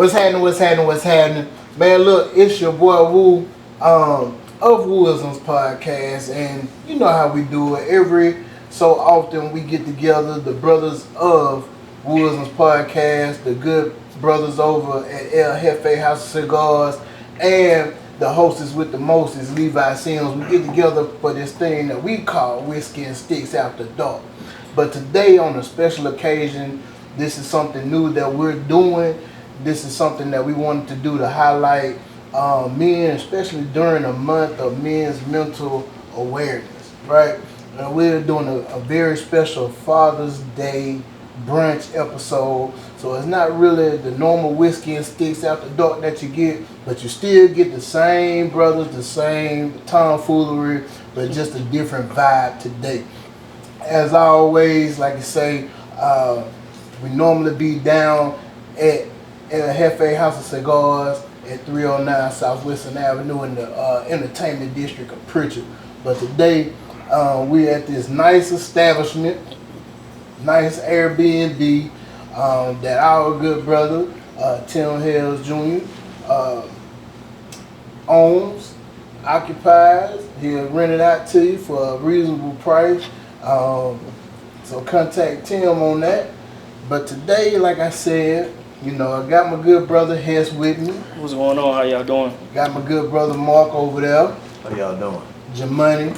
What's happening? Man, look, it's your boy Woo of Wisdom's Podcast, and you know how we do it. Every so often we get together, the brothers of Wisdom's Podcast, the good brothers over at El Jefe House of Cigars, and the hostess with the mostest, Levi Sims. We get together for this thing that we call Whiskey and Sticks After Dark. But today, on a special occasion, this is something new that we're doing. This is something that we wanted to do to highlight men, especially during a month of men's mental awareness, right? We're doing a very special Father's Day brunch episode. So it's not really the normal Whiskey and Sticks After Dark that you get, but you still get the same brothers, the same tomfoolery, but just a different vibe today. As always, like I say, we normally be down at El Jefe House of Cigars at 309 Southwestern Avenue in the entertainment district of Pritchard. But today, we're at this nice establishment, nice Airbnb that our good brother, Tim Hales Jr., owns, occupies. He'll rent it out to you for a reasonable price. So contact Tim on that. But today, like I said, you know, I got my good brother Hess with me. What's going on? How y'all doing? Got my good brother Mark over there. How y'all doing? Jamani.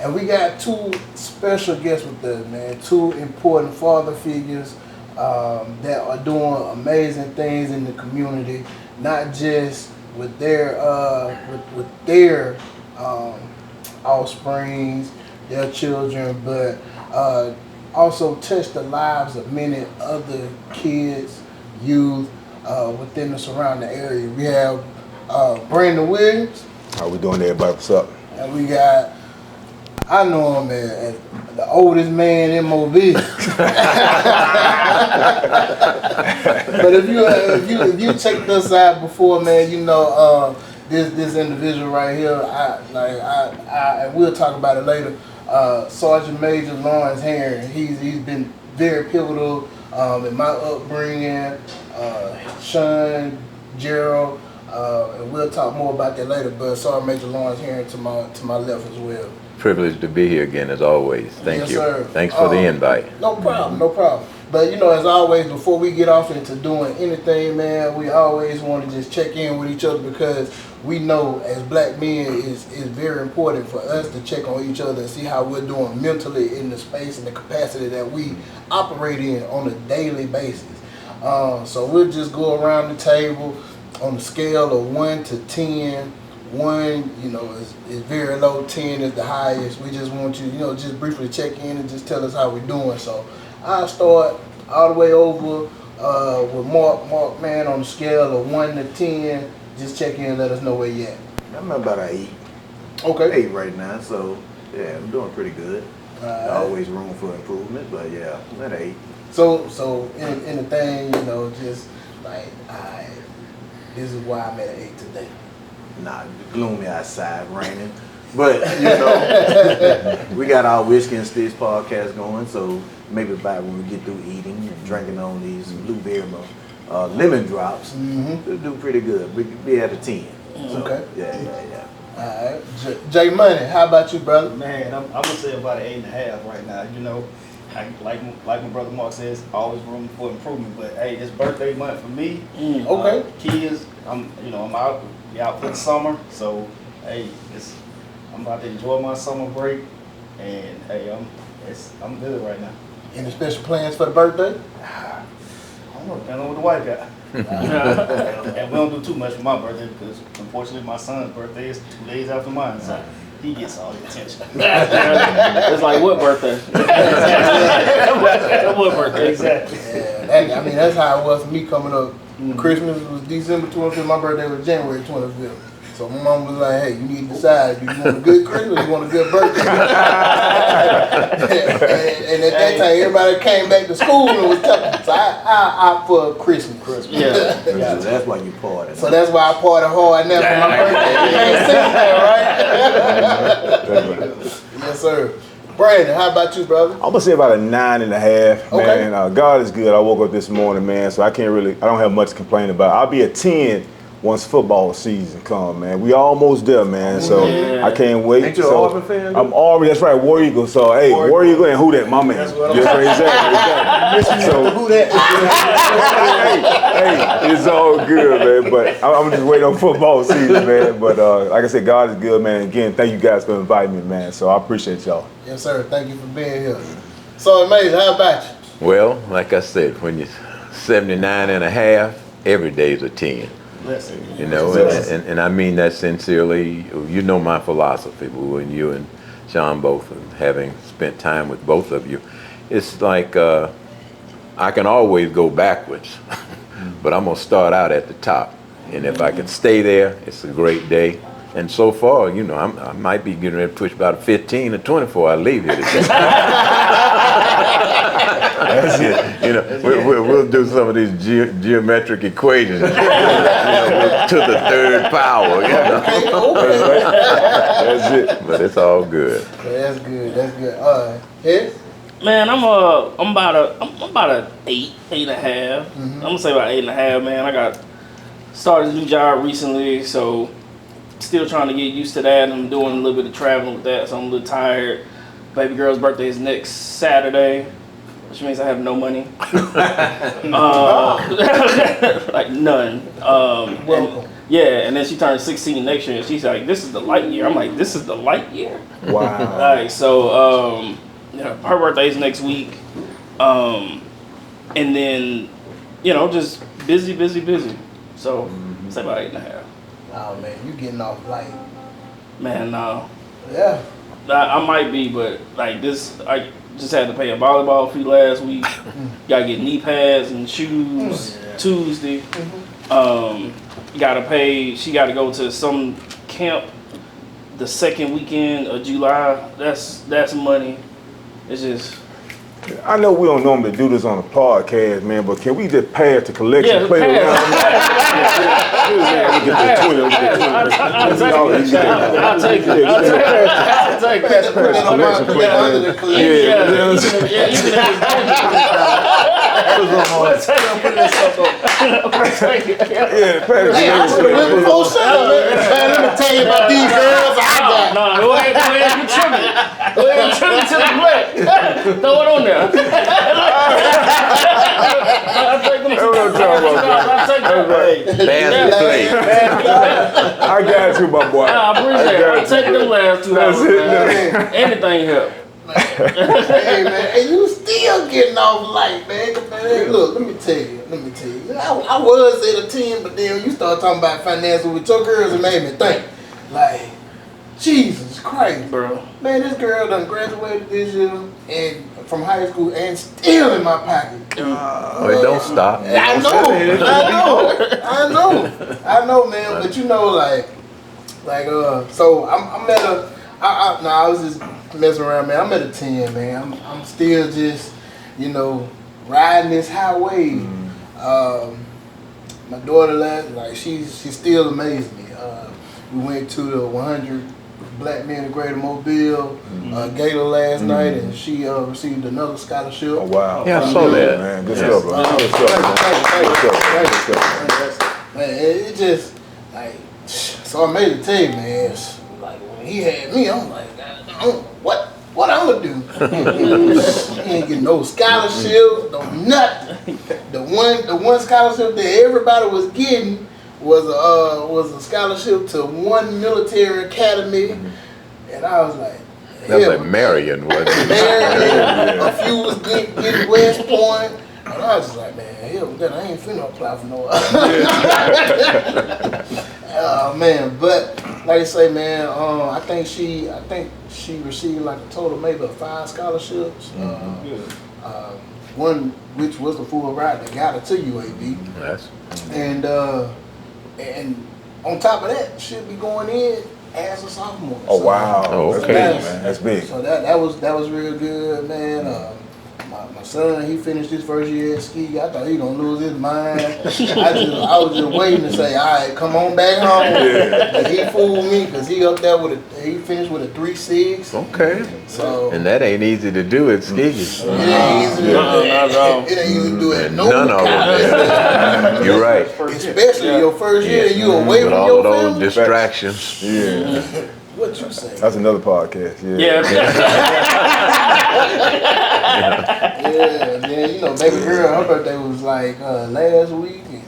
And we got two special guests with us, man. Two important father figures that are doing amazing things in the community, not just with their offsprings, their children, but also touch the lives of many other kids, youth within the surrounding area. We have Brandon Williams. How we doing, everybody? What's up? And we got, I know him as the oldest man in Mobile. But if you check this out before, man, you know this individual right here. I we'll talk about it later. Sergeant Major Lawrence Herring. He's been very pivotal in my upbringing. Sean, Gerald, and we'll talk more about that later. But Sergeant Major Lawrence Herring to my left as well. Privileged to be here again as always. Thank Yes, you. sir. Thanks for the invite. No problem. But you know, as always, before we get off into doing anything, man, we always want to just check in with each other because we know as black men is very important for us to check on each other and see how we're doing mentally in the space and the capacity that we operate in on a daily basis. So we'll just go around the table on a scale of 1 to 10. 1, you know, is very low. 10 is the highest. We just want you, you know, just briefly check in and just tell us how we're doing. So I'll start all the way over with Mark, man, on the scale of 1 to 10. Just check in and let us know where you at. I'm about an 8. Okay. 8 right now, so yeah, I'm doing pretty good. Always room for improvement, but yeah, I'm at 8. So in the thing, you know, just like, alright, this is why I'm at an 8 today. Nah, gloomy outside, raining. But, you know, we got our Whiskey and Sticks podcast going, so maybe by when we get through eating and drinking on these blueberry lemon drops, we'll do pretty good. We could be at a 10. So, Okay. Yeah. Alright. J Money, how about you, brother? Man, I'm gonna say about an 8.5 right now. You know, like my brother Mark says, always room for improvement. But hey, it's birthday month for me. Okay. Kids, I'm out for the summer. So hey, I'm about to enjoy my summer break, and hey, I'm good right now. Any special plans for the birthday? I don't know, depending on what the wife got. And we don't do too much for my birthday because unfortunately my son's birthday is 2 days after mine, so he gets all the attention. It's like, what birthday? What birthday? Exactly. Yeah, that's how it was for me coming up. Christmas was December 25th, my birthday was January 25th. So my mom was like, hey, you need to decide, do you want a good Christmas or you want a good birthday? and at that time, everybody came back to school and was tough. So I opt for Christmas. Yeah. So that's why you party. So that's why I party hard now for my birthday. You ain't seen that, right? Yes, sir. Brandon, how about you, brother? I'm gonna say about a 9.5. Okay. Man, God is good. I woke up this morning, man, so I don't have much to complain about. I'll be a 10 once football season come, man. We almost there, man. So I can't wait. Ain't you an So Auburn fan? I'm Auburn. That's right, War Eagle. So hey, War Eagle and who that? My man. That's what I'm Yes, right, exactly. So Who that? hey, it's all good, man. But I'm just waiting on football season, man. But like I said, God is good, man. Again, thank you guys for inviting me, man. So I appreciate y'all. Yes, sir. Thank you for being here. So amazing. How about you? Well, like I said, when you're 79 and a half, every day's a 10. Listen. You know, and I mean that sincerely. You know my philosophy, when you and Sean both, and having spent time with both of you, it's like I can always go backwards, but I'm gonna start out at the top. And if I can stay there, it's a great day. And so far, you know, I might be getting ready to push about 15 or 24. I leave here today. You know, we'll do some of these geometric equations, you know, to the third power. You know, That's it. but it's all good. That's good. That's good. Yes? Man, I'm about a 8.5. I'm gonna say about 8.5. Man, I got started a new job recently, so still trying to get used to that. I'm doing a little bit of traveling with that, so I'm a little tired. Baby girl's birthday is next Saturday, which means I have no money. Like none. Welcome. And then she turns 16 next year, and she's like, "This is the light year." I'm like, "This is the light year." Wow. Alright, so her birthday's next week, and then just busy. So say about 8.5. Oh man, you getting off light. Man, no. Yeah. I might be, but like this, I just had to pay a volleyball fee last week. Gotta get knee pads and shoes Tuesday. Gotta pay. She gotta go to some camp the second weekend of July. That's money. It's just. I know we don't normally do this on a podcast, man, but can we just pass the collection? Yeah, play pass. around? I'll take it. I'll take it. Put that under the clip. Yeah, Before Sean, man, let me tell you about these girls I got. No, go ahead and trim it. Go ahead and trim it to the plate. Throw it on there. I'll take them. I'll take them. Pass the plate. I got you, my boy. I appreciate it. I'll take them last $2. That's it, Man. Anything help. Hey man, and you still getting off light, man. Man, look, let me tell you. I was at a 10, but then you start talking about finances with your girls, it made me think. Like, Jesus Christ, Bro. man, this girl done graduated this year and from high school and still in my pocket. Oh, it don't stop. I know, man. But you know, so I'm at a. I was just messing around, man. I'm at a 10, man. I'm still just, riding this highway. My daughter she still amazed me. We went to the 100 Black Men in Greater Mobile gala last night, and she received another scholarship. Oh, wow. Yeah, I saw that. Man, good stuff, bro. Good stuff, Man, it just so I made a team, man. Like when he had me, I'm like, what I'm gonna do? He ain't getting no scholarships, no nothing. The one scholarship that everybody was getting was a scholarship to one military academy, and I was like, That's like Marion, wasn't it? Marion, a few was getting West Point, and I was just like, man, hell, I ain't finna apply for no. Oh man, but like I say, man, I think she received like a total maybe of 5 scholarships. One which was the full ride that got her to UAB. Yes. And on top of that, she'll be going in as a sophomore. Oh wow! Oh, That's okay. big, man. That's big. So that was real good, man. My son, he finished his first year at ski. I thought he gonna lose his mind. I was just waiting to say, all right, come on back home. But he fooled me because he up there he finished with a 3.6. Okay. So And that ain't easy to do at Ski. it ain't easy to do. It ain't easy to do it. None of them. You're right. Especially your first year, you away With from all your of those family. distractions. Yeah, What you say? that's another podcast. Yeah. Yeah, man. You know, baby girl, her birthday was like last week, and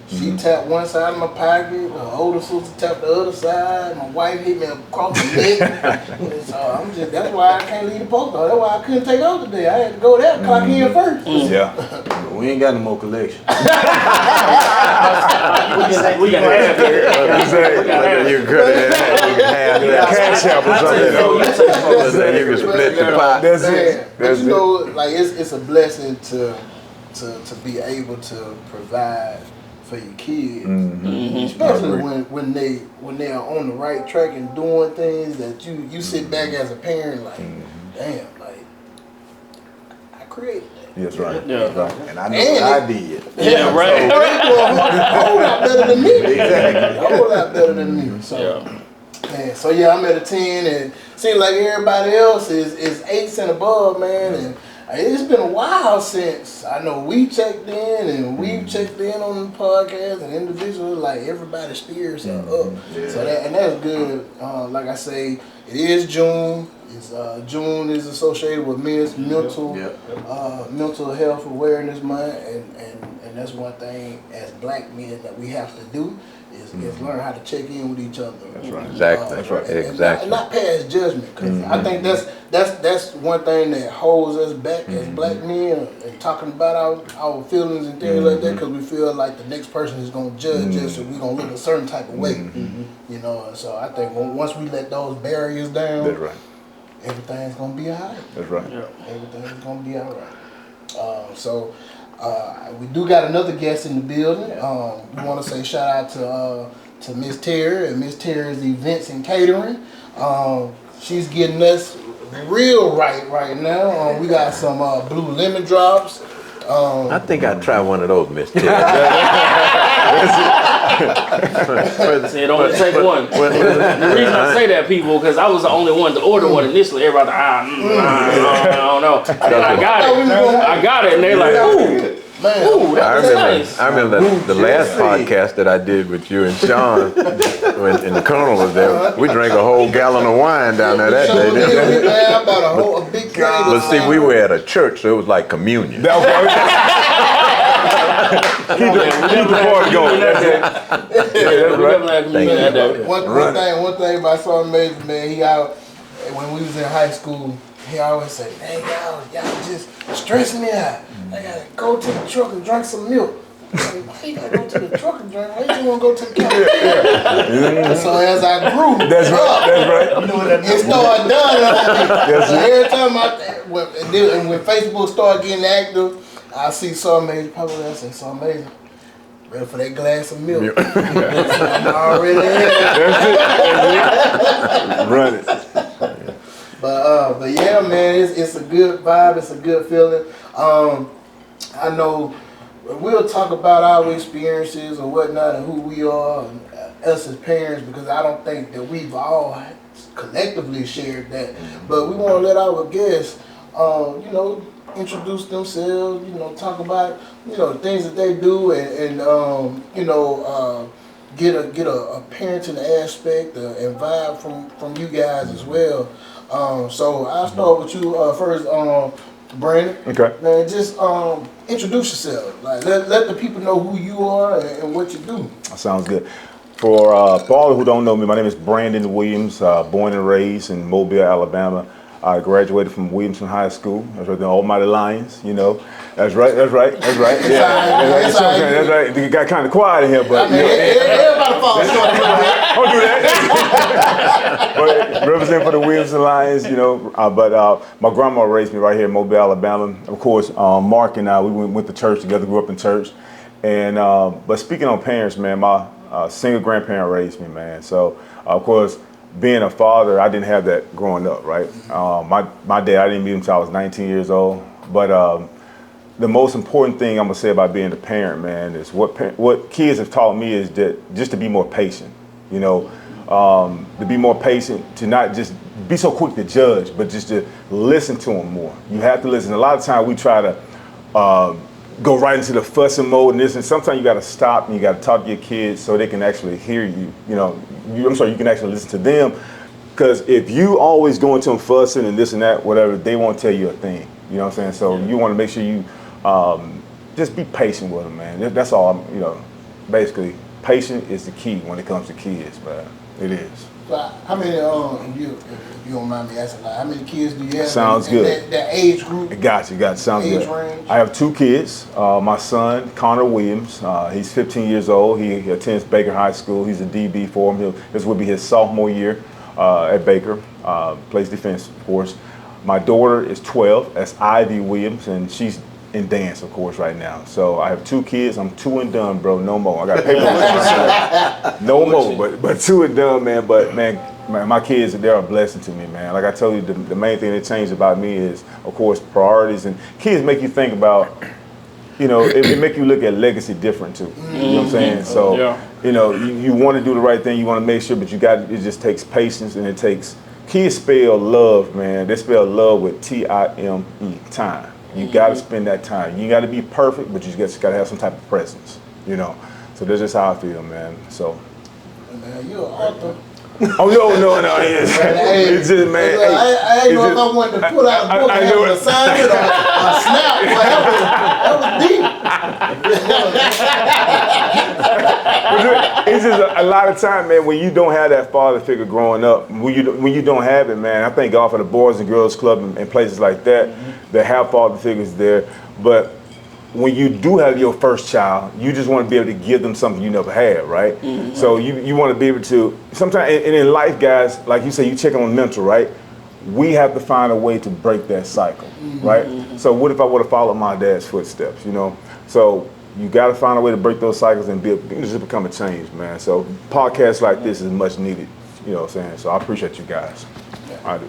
she tapped one side of my pocket. Her older sister tapped the other side. My wife hit me across the neck. And so that's why I can't leave the post. That's why I couldn't take off today. I had to go there, clock in first. Yeah. We ain't got no more collection. We got half here. You could have that. Cash App or something. You can split the pot. That's Man, it. but That's you know, it. like it's a blessing to be able to provide for your kids, especially when they are on the right track and doing things that you sit back as a parent like, damn, like I created that. Yes, right. Yeah. That's right. And I know what I did. Yeah, right. So they do a whole lot better than me. Exactly. A whole lot better than me. So. Man, so yeah, I'm at a 10, and seems like everybody else is 8s and above, man. And it's been a while since I know we checked in, and we've checked in on the podcast and individuals. Like everybody's spirits are up, so that's good. Like I say, it is June. June is associated with men's mental health awareness month, and that's one thing as black men that we have to do. Is learn how to check in with each other. That's right. Exactly. That's right. Exactly. And not pass judgment, because I think that's one thing that holds us back as black men and talking about our feelings and things like that, because we feel like the next person is gonna judge us and we're gonna look a certain type of way. You know, and so I think once we let those barriers down, That's right. everything's gonna be alright. That's right. Everything's gonna be alright. We do got another guest in the building. We want to say shout out to Miss Terry and Miss Terry's Events and Catering. She's getting us real right now. We got some blue lemon drops. I think I'd try one of those, Miss Ted. See, it only take one. The reason I say that, people, because I was the only one to order one initially. Everybody, I don't know. And then I got it, and they're like, ooh. Man, Ooh, that was nice. I remember the last podcast that I did with you and Sean, and the Colonel was there. We drank a whole gallon of wine down there that day. Man, I bought a big can. But see, we were at a church, so it was like communion. Keep the party going. That's it. One thing about Sergeant Major, man, when we was in high school, he always said, "Man, y'all just stressing me out. I gotta go to the truck and drink some milk." Like, why you gotta go to the truck and drink? Why you just wanna go to the counter? So as I grew That's right. it started done. So every time when Facebook started getting active, I see Sergeant Major pop up there and say, "Sergeant Major, ready for that glass of milk." I'm already in. Run it. But yeah, man, it's a good vibe. It's a good feeling. I know we'll talk about our experiences or whatnot and who we are, and us as parents, because I don't think that we've all collectively shared that. But we want to let our guests, introduce themselves. Talk about things that they do, and get a parenting aspect and vibe from you guys as well. So I'll start with you first, Brandon. Okay. Man, just introduce yourself. Like let the people know who you are and what you do. Sounds good. For all who don't know me, my name is Brandon Williams, born and raised in Mobile, Alabama. I graduated from Williamson High School. That's right, the Almighty Lions, That's right. Yeah, that's right. It got kind of quiet in here, but Everybody falls short. don't do that. But represent for the Williamson Lions, But my grandma raised me right here in Mobile, Alabama. Of course, Mark and I, we went to church together, grew up in church. And but speaking on parents, man, my single grandparent raised me, man. So of course, being a father, I didn't have that growing up, right? My dad, I didn't meet him until I was 19 years old. But the most important thing I'm gonna say about being a parent, man, is what kids have taught me is that just to be more patient. You know, to be more patient, to not just be so quick to judge, but just to listen to them more. You have to listen. A lot of times we try to go right into the fussing mode and this, and sometimes you got to stop and you got to talk to your kids so they can actually hear you. You know, you can actually listen to them. Because if you always go into them fussing and this and that, whatever, they won't tell you a thing. You know what I'm saying? So you want to make sure you just be patient with them, man. That's all. Basically, patient is the key when it comes to kids, man. It is. So how many, if you don't mind me asking, like, how many kids do you have? Sounds good. That age group? Got you. Sounds age good. range? I have 2 kids. My son, Connor Williams, he's 15 years old. He attends Baker High School. He's a DB for him. This will be his sophomore year at Baker. Plays defense, of course. My daughter is 12. That's Ivy Williams, and she's in dance, of course, right now. So I have 2 kids. I'm 2 and done, bro. No more. I got paperwork. No more, but 2 and done, man. But man, my kids, they're a blessing to me, man. Like I told you, the main thing that changed about me is, of course, priorities. And kids make you think about, it make you look at legacy different too. You know what I'm saying? So, you want to do the right thing. You want to make sure, but it just takes patience, and it takes. Kids spell love, man. They spell love with Time, time. You got to spend that time. You got to be perfect, but you just got to have some type of presence, So that's just how I feel, man. So. Man, you're an author. Oh, no. It's just, man. I ain't know if I wanted to pull out a book and have an assignment or a snap. That was deep. It's just a lot of time, man, when you don't have that father figure growing up, when you don't have it, man. I thank God for the Boys and Girls Club and places like that that have father figures there. But when you do have your first child, you just want to be able to give them something you never had, right? So you want to be able to, sometimes, and in life, guys, like you say, you check on mental, right? We have to find a way to break that cycle, right? So what if I would have followed my dad's footsteps, So you got to find a way to break those cycles and just become a change, man. So podcasts like this is much needed, you know what I'm saying? So I appreciate you guys. I do.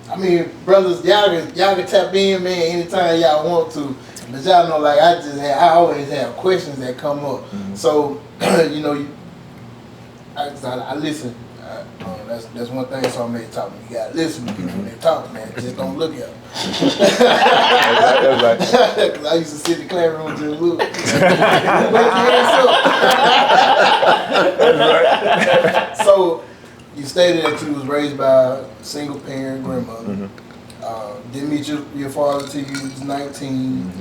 I mean, brothers, y'all can tap in, man, anytime y'all want to. But y'all know, like, I always have questions that come up. So, I listen. That's one thing. So I'm talking. You gotta listen to people when they talk, man. Just don't look at them. That's right. Because I used to sit in the classroom and just look. So, you stated that you was raised by a single parent grandmother. Didn't meet your father till you was 19.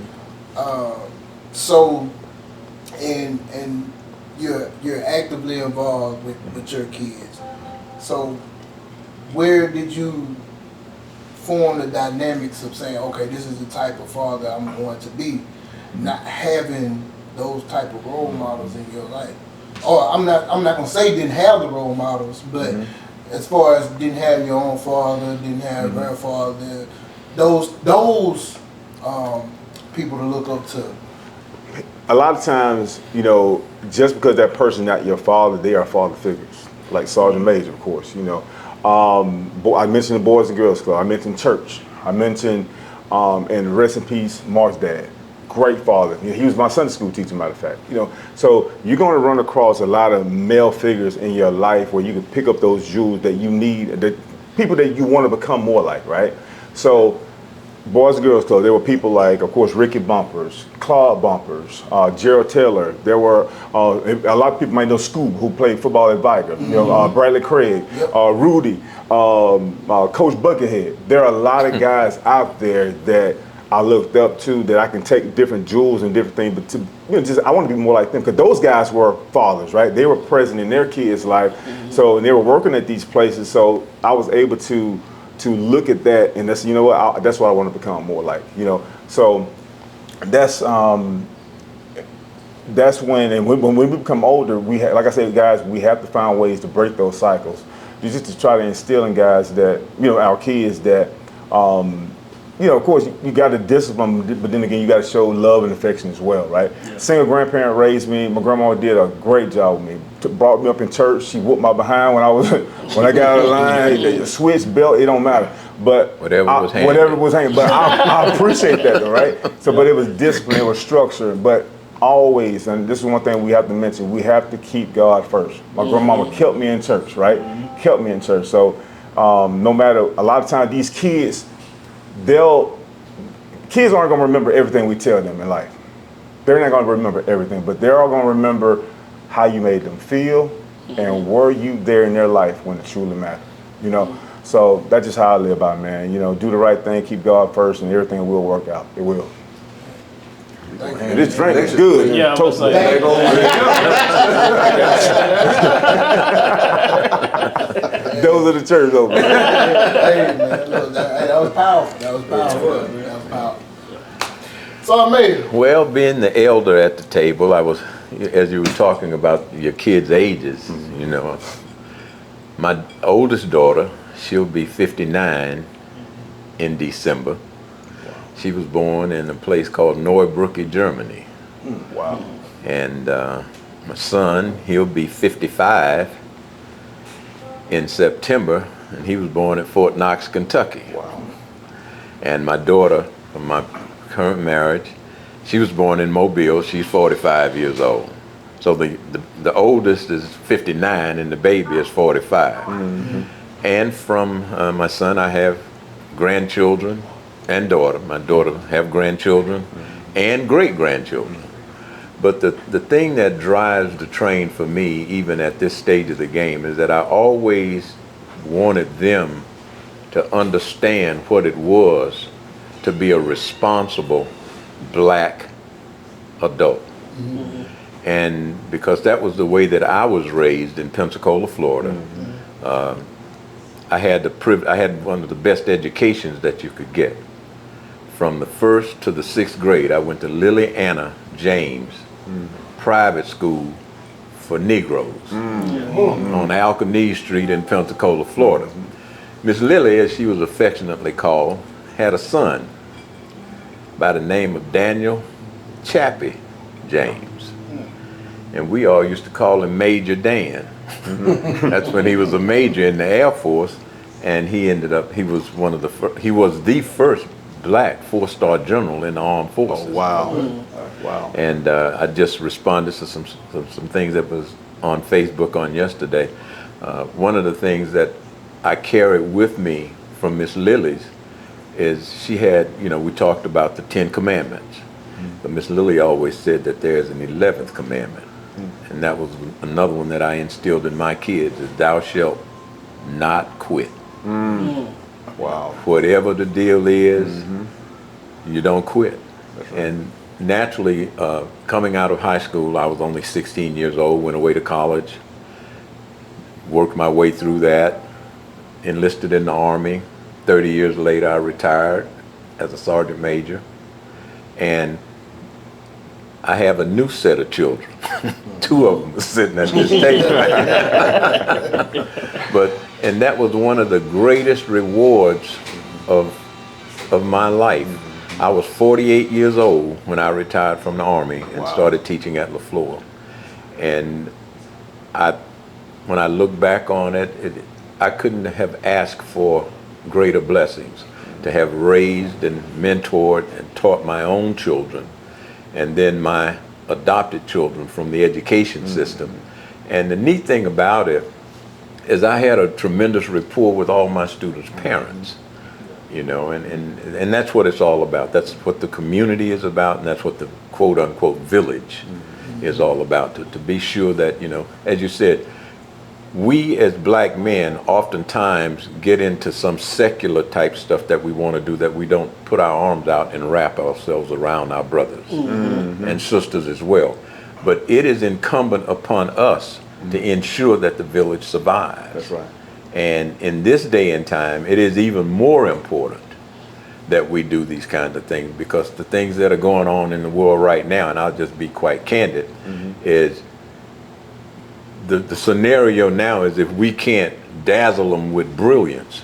So, and you're actively involved with your kids. So, where did you form the dynamics of saying, okay, this is the type of father I'm going to be, not having those type of role models in your life? Or I'm not gonna say didn't have the role models, but as far as didn't have your own father, didn't have a grandfather, those people to look up to. A lot of times, just because that person not your father, they are father figures, like Sergeant Major, of course. I mentioned the Boys and Girls Club. I mentioned church. I mentioned, and rest in peace, Mark's dad. Great father. He was my Sunday school teacher, matter of fact. So you're going to run across a lot of male figures in your life where you can pick up those jewels that you need, the people that you want to become more like, right? So Boys and Girls Club, there were people like, of course, Ricky Bumpers, Claude Bumpers, Gerald Taylor. There were a lot of people might know Scoob, who played football at Viger. Bradley Craig, Rudy, Coach Buckethead. There are a lot of guys out there that I looked up to, that I can take different jewels and different things, but I want to be more like them, because those guys were fathers, right? They were present in their kids' life, and they were working at these places. So I was able to look at that, and that's that's what I want to become more like. So that's when we become older, like I said, guys, we have to find ways to break those cycles, just to try to instill in guys that our kids that. Of course, you got to discipline, but then again, you got to show love and affection as well, right? Yeah. Single grandparent raised me. My grandma did a great job with me. Brought me up in church. She whooped my behind when I got out of line. Switch belt, it don't matter. But whatever was hanging. But I appreciate that though, right? So, but it was discipline, it was structure. But always, and this is one thing we have to mention, we have to keep God first. My grandmama kept me in church, right? Kept me in church. So no matter, a lot of times these kids, kids aren't gonna remember everything we tell them in life. They're not gonna remember everything, but they're all gonna remember how you made them feel and were you there in their life when it truly mattered, you know? So that's just how I live by, man. You know, do the right thing, keep God first, and everything will work out. It will. And this drink is good. Yeah, Toast like, those are the church over. Hey man, look, that was powerful. That was powerful. That was powerful. So I made it. Well, being the elder at the table, I was, as you were talking about your kids' ages, you know, my oldest daughter, she'll be 59 in December. She was born in a place called Neubrücke, Germany. Wow. And my son, he'll be 55 in September, and he was born at Fort Knox, Kentucky. Wow. And my daughter, from my current marriage, she was born in Mobile. She's 45 years old. So the oldest is 59 and the baby is 45. And from my son, I have grandchildren and daughter. My daughter have grandchildren and great-grandchildren. But the thing that drives the train for me, even at this stage of the game, is that I always wanted them to understand what it was to be a responsible black adult. And because that was the way that I was raised in Pensacola, Florida. I had one of the best educations that you could get. From the 1st to the 6th grade, I went to Lily Anna James private school for Negroes on Alcanese Street in Pensacola, Florida. Miss Lily, as she was affectionately called, had a son by the name of Daniel Chappie James. And we all used to call him Major Dan. That's when he was a major in the Air Force, and he was the first black 4-star general in the armed forces. Oh, wow. Wow. And I just responded to some things that was on Facebook on yesterday. One of the things that I carried with me from Miss Lily's is she had, we talked about the 10 commandments. But Miss Lily always said that there's an 11th commandment. And that was another one that I instilled in my kids, is thou shalt not quit. Wow. Whatever the deal is, you don't quit. Right. And naturally, coming out of high school, I was only 16 years old, went away to college, worked my way through that, enlisted in the Army. 30 years later, I retired as a sergeant major. And I have a new set of children. 2 of them are sitting at this table. And that was one of the greatest rewards of my life. I was 48 years old when I retired from the Army and started teaching at LaFleur. And when I look back on it, I couldn't have asked for greater blessings to have raised and mentored and taught my own children, and then my adopted children from the education system. And the neat thing about it is I had a tremendous rapport with all my students' parents, and that's what it's all about. That's what the community is about, and that's what the quote-unquote village is all about, to be sure that, as you said, we as black men oftentimes get into some secular type stuff that we want to do, that we don't put our arms out and wrap ourselves around our brothers and sisters as well. But it is incumbent upon us to ensure that the village survives. That's right. And in this day and time, it is even more important that we do these kinds of things, because the things that are going on in the world right now, and I'll just be quite candid, is the scenario now is, if we can't dazzle them with brilliance,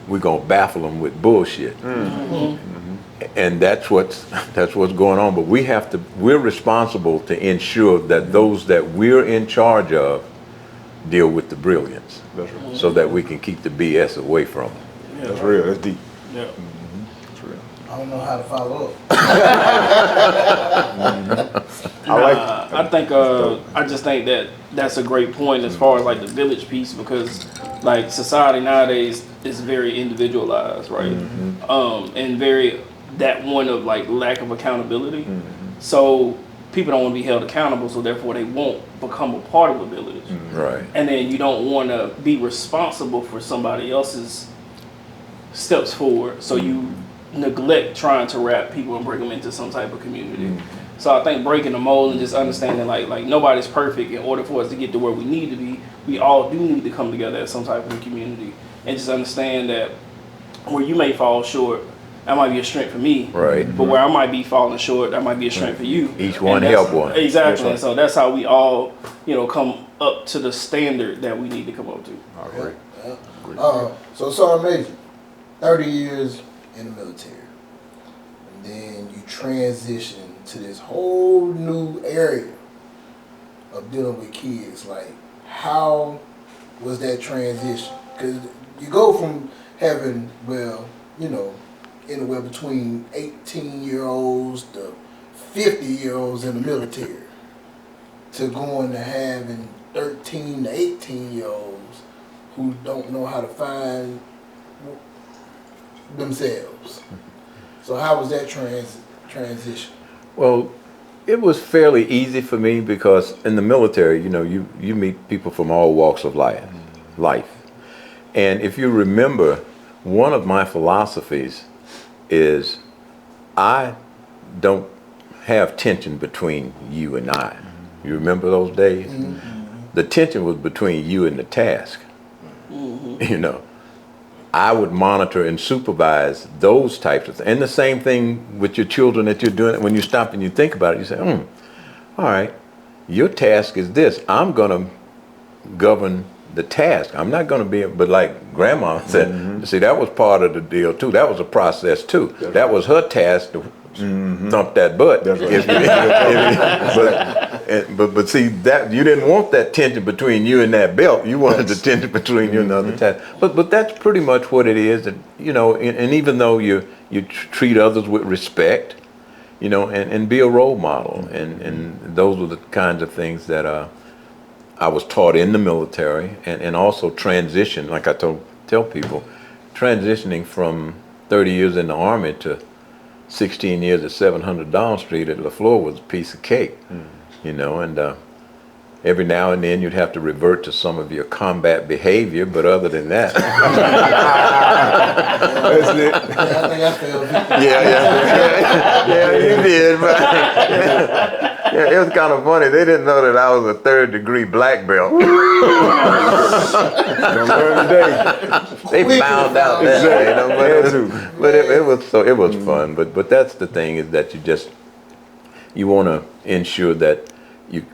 we're gonna baffle them with bullshit. And that's what's going on. But we're responsible to ensure that those that we're in charge of deal with the brilliance, so that we can keep the BS away from them. That's real. That's deep. Yeah. That's real. I don't know how to follow up. I think I just think that that's a great point as far as like the village piece, because like society nowadays is very individualized, right? And very that one of like lack of accountability. So people don't want to be held accountable, so therefore they won't become a part of a village. Right. And then you don't want to be responsible for somebody else's steps forward, so you neglect trying to wrap people and bring them into some type of community. So I think breaking the mold and just understanding like nobody's perfect. In order for us to get to where we need to be, we all do need to come together as some type of community, and just understand that where you may fall short, that might be a strength for me. Right. But where I might be falling short, that might be a strength for you. Each one And that's- help one. Exactly. And so that's how we all, come up to the standard that we need to come up to. All right. So Sergeant Major, 30 years in the military, and then you transition to this whole new area of dealing with kids. Like, how was that transition? Because you go from having, anywhere between 18-year-olds to 50-year-olds in the military, to going to having 13 to 18-year-olds who don't know how to find themselves. So how was that transition? Well, it was fairly easy for me because in the military, you meet people from all walks of life. And if you remember, one of my philosophies is I don't have tension between you and I. You remember those days? The tension was between you and the task. I would monitor and supervise those types of things. And the same thing with your children that you're doing. When you stop and you think about it, you say, all right, your task is this. I'm going to govern the task. I'm not going to be, but like Grandma said, see, that was part of the deal too. That was a process too. That was her task to thump that butt. That's right. But see, that you didn't want that tension between you and that belt. You wanted the tension between you and the other task. But that's pretty much what it is. And even though you treat others with respect, and be a role model, and those were the kinds of things that I was taught in the military, and also transition, like I tell people, transitioning from 30 years in the Army to 16 years at 700 Dawn Street at LaFleur was a piece of cake, and every now and then you'd have to revert to some of your combat behavior, but other than that. That's it. I think I felt it. Yeah, you did, but yeah, it was kind of funny. They didn't know that I was a 3rd-degree black belt. Don't learn today. They found out that day, but it was fun. But that's the thing, is that you want to ensure that you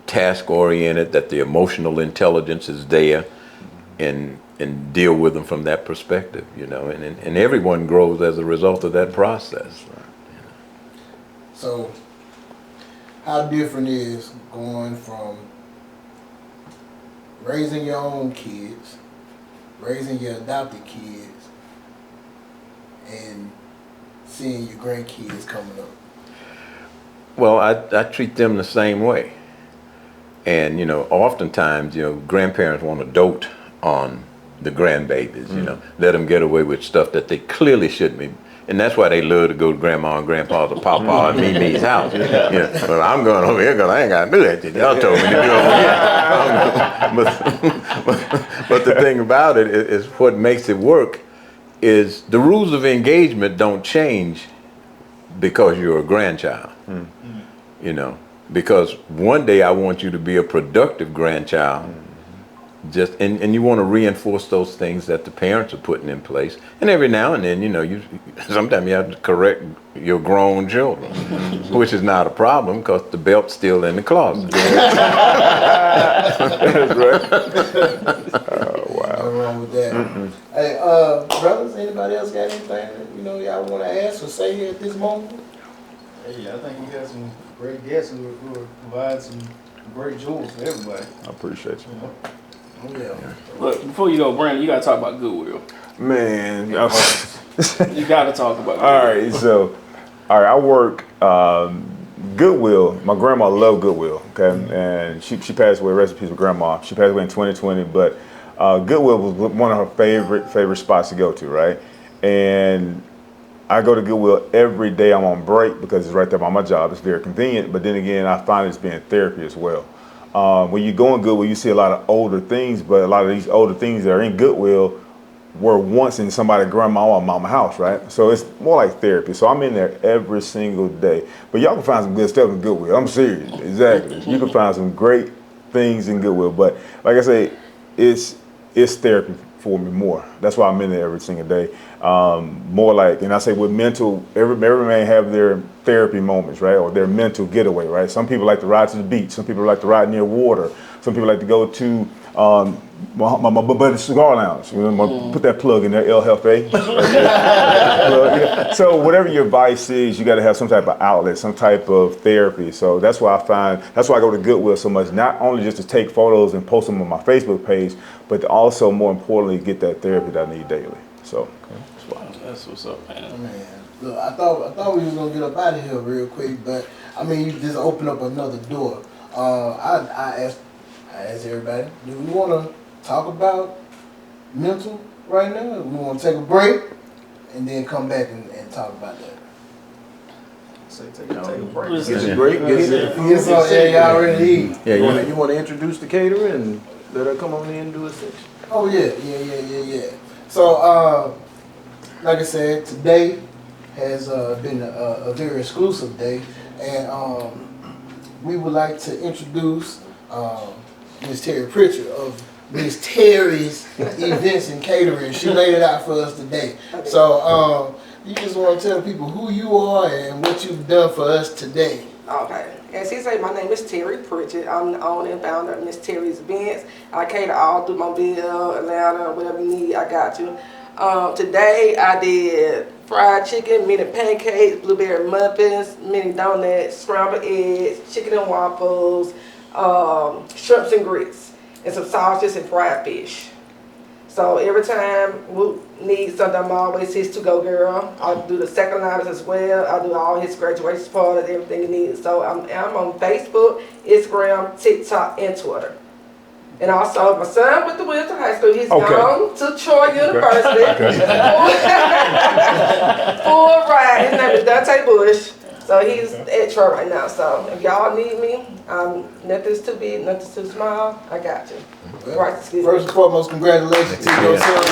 task oriented, that the emotional intelligence is there, and deal with them from that perspective, and everyone grows as a result of that process. So how different is going from raising your own kids, raising your adopted kids, and seeing your grandkids coming up? Well, I treat them the same way. And, oftentimes, grandparents want to dote on the grandbabies, let them get away with stuff that they clearly shouldn't be. And that's why they love to go to Grandma and Grandpa's or Papa and Mimi's house. But I'm going over here because I ain't got to do that shit. Y'all told me to do over here. But the thing about it is what makes it work is the rules of engagement don't change because you're a grandchild, because one day I want you to be a productive grandchild, and you want to reinforce those things that the parents are putting in place. And every now and then, sometimes you have to correct your grown children, which is not a problem because the belt's still in the closet. That's right. Oh, wow. Nothing wrong with that. Hey, brothers, anybody else got anything that, y'all want to ask or say here at this moment? Hey, I think we got some great guests who will provide some great jewels for everybody. I appreciate you. Oh, yeah. Look, before you go, Brandon, you gotta talk about Goodwill. Man, You gotta talk about Goodwill. all right. So, all right, I work Goodwill. My grandma loved Goodwill. Okay, and she passed away. Rest in peace, my grandma. She passed away in 2020. But Goodwill was one of her favorite spots to go to. Right, and I go to Goodwill every day I'm on break because it's right there by my job. It's very convenient. But then again, I find it's being therapy as well. When you go in Goodwill, you see a lot of older things, but a lot of these older things that are in Goodwill were once in somebody's grandma or mama house, right? So it's more like therapy. So I'm in there every single day. But y'all can find some good stuff in Goodwill. I'm serious. Exactly. You can find some great things in Goodwill. But like I say, it's therapy for me more. That's why I'm in there every single day. More like, and I say with mental, every man have their therapy moments, right? Or their mental getaway, right? Some people like to ride to the beach. Some people like to ride near water. Some people like to go to my buddy's cigar lounge. You know, put that plug in there, El Jefe. So whatever your vice is, you got to have some type of outlet, some type of therapy. So that's why I go to Goodwill so much, not only just to take photos and post them on my Facebook page, but to also, more importantly, get that therapy that I need daily. So That's what's up, man. Man, look, I thought we was gonna get up out of here real quick, but I mean, you just open up another door. I asked everybody, do we want to talk about mental right now? We want to take a break and then come back and talk about that. Say take a break. What's Get that? your break. Get Yes, y'all ready to eat? Yeah, You want to introduce the caterer and let her come on in and do a section? Oh yeah. So, like I said, today has been a very exclusive day, and we would like to introduce Miss Terry Pritchard of Miss Terry's Events and Catering. She laid it out for us today. So, you just want to tell people who you are and what you've done for us today. Okay. As he said, my name is Terry Pritchard. I'm the owner and founder of Miss Terry's Events. I cater all through Mobile, Atlanta, whatever you need, I got you. Today I did fried chicken, mini pancakes, blueberry muffins, mini donuts, scrambled eggs, chicken and waffles, shrimps and grits, and some sausages and fried fish. So every time we need something, I'm always his to-go girl. I'll do the second liners as well. I'll do all his graduation parties, everything he needs. So I'm on Facebook, Instagram, TikTok, and Twitter. And also, my son went to Wilson High School. He's gone to Troy University. Full ride. His name is Dante Bush. So he's at Troy right now. So if y'all need me, nothing's too big, nothing's too small. I got you. Well, first and foremost, congratulations to your son.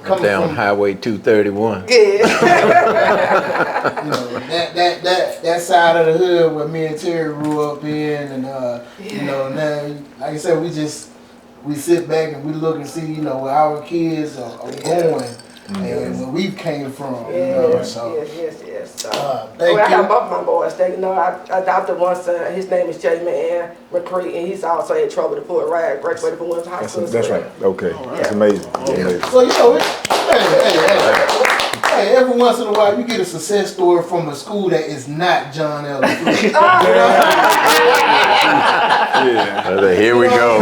Coming down from Highway 231. Good. that side of the hood where me and Terry grew up in, and now, like I said, we sit back and we look and see, where our kids are going and where we came from. Yes. So, I have both my boys. I adopted one son. His name is J-Man McCree, and he's also in trouble to full ride. Graduated from Wilson High School. That's right. Okay, that's amazing. So hey, every once in a while you get a success story from a school that is not John L. Here we go.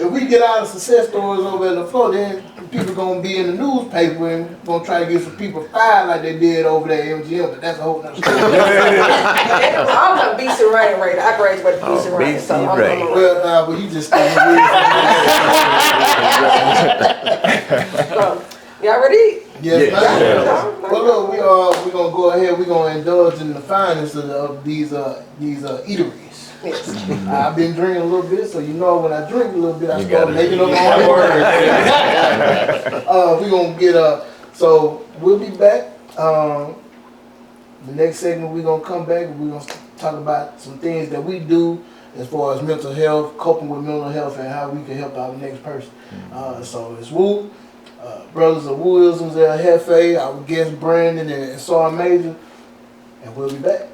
If we get all the success stories over at the floor, then people gonna be in the newspaper and gonna try to get some people fired like they did over there at MGM, but that's a whole nother story. I'm a BC Rain Raider. I graduated BC Rain. BC So Rain. Well, you just y'all ready? Yes, ma'am. Yeah. Well, look, we gonna go ahead. We gonna indulge in the finest of these eateries. Yes. I've been drinking a little bit, so when I drink a little bit, I You start gotta- making up my words. We gonna get so we'll be back. The next segment we gonna come back and we gonna talk about some things that we do as far as mental health, coping with mental health, and how we can help our next person. So it's Woo, brothers of Wooisms, El Jefe, our guest Brandon and Saw Major, and we'll be back.